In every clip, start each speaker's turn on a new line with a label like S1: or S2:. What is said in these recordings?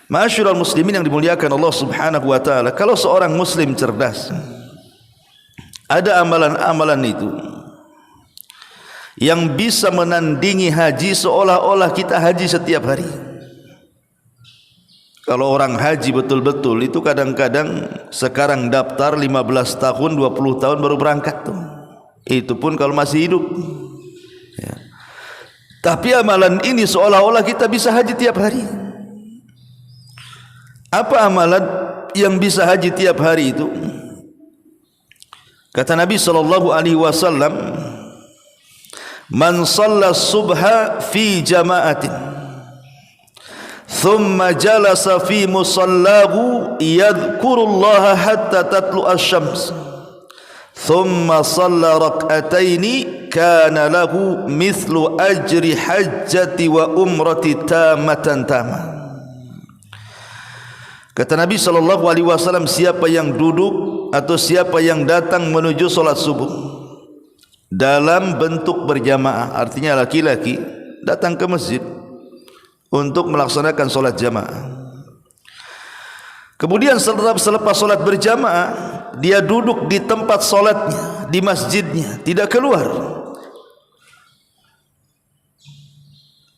S1: Ma'asyiral muslimin yang dimuliakan Allah Subhanahu wa taala, kalau seorang muslim cerdas, ada amalan-amalan itu yang bisa menandingi haji seolah-olah kita haji setiap hari. Kalau orang haji betul-betul itu kadang-kadang sekarang daftar 15 tahun, 20 tahun baru berangkat tuh. Itu pun kalau masih hidup. Ya. Tapi amalan ini seolah-olah kita bisa haji tiap hari. Apa amalan yang bisa haji tiap hari itu? Kata Nabi sallallahu alaihi wasallam, "Man shalla subha fi jama'atin, thumma jalasa fi musallahu yadhkurullaha hatta tatlu asy-syams, thumma shalla rak'ataini kana lahu mithlu ajri hajjati wa umrati tamatan tamah." Kata Nabi sallallahu alaihi wasallam, siapa yang duduk atau siapa yang datang menuju salat subuh dalam bentuk berjamaah, artinya laki-laki datang ke masjid untuk melaksanakan salat jamaah. Kemudian selepas salat berjamaah, dia duduk di tempat salatnya, di masjidnya, tidak keluar.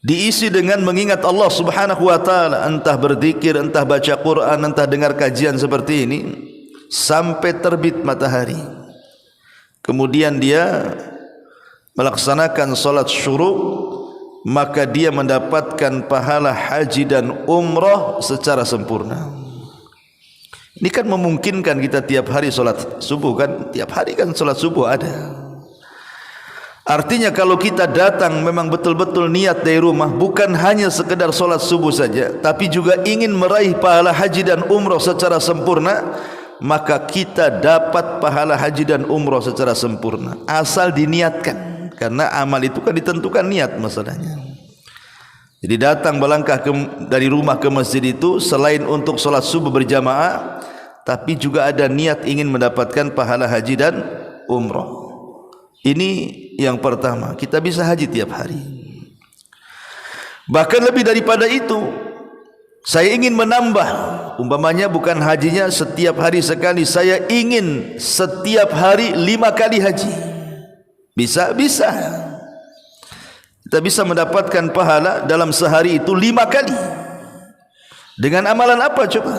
S1: Diisi dengan mengingat Allah Subhanahu wa taala, entah berzikir, entah baca Quran, entah dengar kajian seperti ini sampai terbit matahari. Kemudian dia melaksanakan salat syuruk, maka dia mendapatkan pahala haji dan umrah secara sempurna. Ini kan memungkinkan kita tiap hari salat subuh kan? Tiap hari kan salat subuh ada. Artinya kalau kita datang memang betul-betul niat dari rumah, bukan hanya sekedar solat subuh saja, tapi juga ingin meraih pahala haji dan umrah secara sempurna, maka kita dapat pahala haji dan umrah secara sempurna asal diniatkan. Karena amal itu kan ditentukan niat masalahnya. Jadi datang melangkah dari rumah ke masjid itu selain untuk solat subuh berjamaah, tapi juga ada niat ingin mendapatkan pahala haji dan umrah. Ini yang pertama, kita bisa haji tiap hari. Bahkan lebih daripada itu, saya ingin menambah, umpamanya bukan hajinya setiap hari sekali, saya ingin setiap hari 5 kali haji. Bisa? Bisa. Kita bisa mendapatkan pahala dalam sehari itu 5 kali. Dengan amalan apa coba?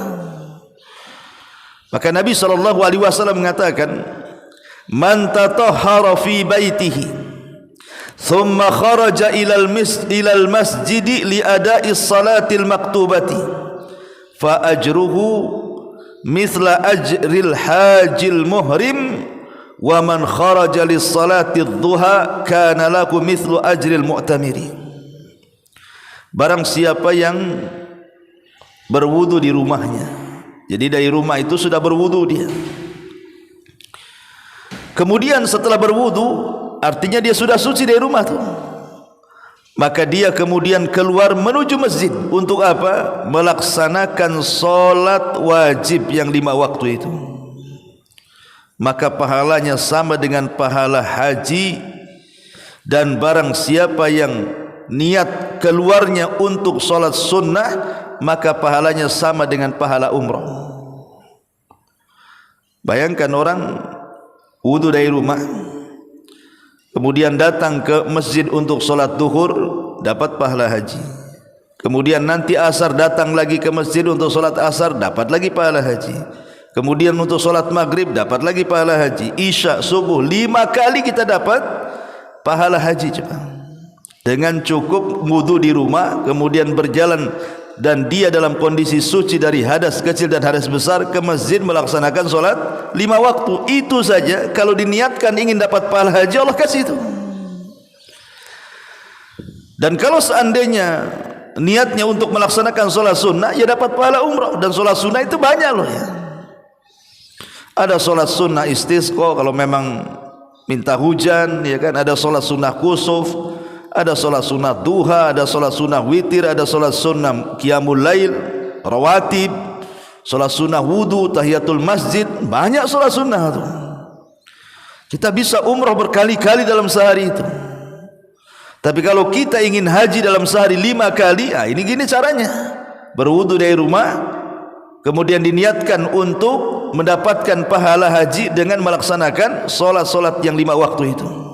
S1: Maka Nabi SAW mengatakan, "Man tatahhara fi baitihi thumma kharaja ilal masjid li ada'i salatil maktubati fa ajruhu mithla ajril hajil muhrim wa man kharaja lis salati dhuha kana lahu mithlu ajril mu'tamiri." Barang siapa yang berwudu di rumahnya, jadi dari rumah itu sudah berwudu dia, kemudian setelah berwudu, artinya dia sudah suci dari rumah tu, maka dia kemudian keluar menuju masjid untuk apa? Melaksanakan solat wajib yang 5 waktu itu. Maka pahalanya sama dengan pahala haji, dan barang siapa yang niat keluarnya untuk solat sunnah, maka pahalanya sama dengan pahala umrah. Bayangkan orang wudu dari rumah, kemudian datang ke masjid untuk solat duhur, dapat pahala haji. Kemudian nanti asar datang lagi ke masjid untuk solat asar, dapat lagi pahala haji. Kemudian untuk solat maghrib dapat lagi pahala haji. Isya, subuh, 5 kali kita dapat pahala haji coba. Dengan cukup wudu di rumah, kemudian berjalan dan dia dalam kondisi suci dari hadas kecil dan hadas besar ke masjid melaksanakan solat 5 waktu. Itu saja kalau diniatkan ingin dapat pahala haji, Allah kasih itu. Dan kalau seandainya niatnya untuk melaksanakan solat sunnah, ya dapat pahala umrah. Dan solat sunnah itu banyak loh ya. Ada solat sunnah istisqa kalau memang minta hujan, ya kan. Ada solat sunnah kusuf, ada solat sunnah duha, ada solat sunnah witir, ada solat sunnah qiyamul lail, rawatib, solat sunnah wudu, tahiyatul masjid, banyak solat sunnah itu. Kita bisa umrah berkali-kali dalam sehari itu. Tapi kalau kita ingin haji dalam sehari 5 kali, ini gini caranya. berwudu dari rumah, kemudian diniatkan untuk mendapatkan pahala haji dengan melaksanakan solat-solat yang 5 waktu itu.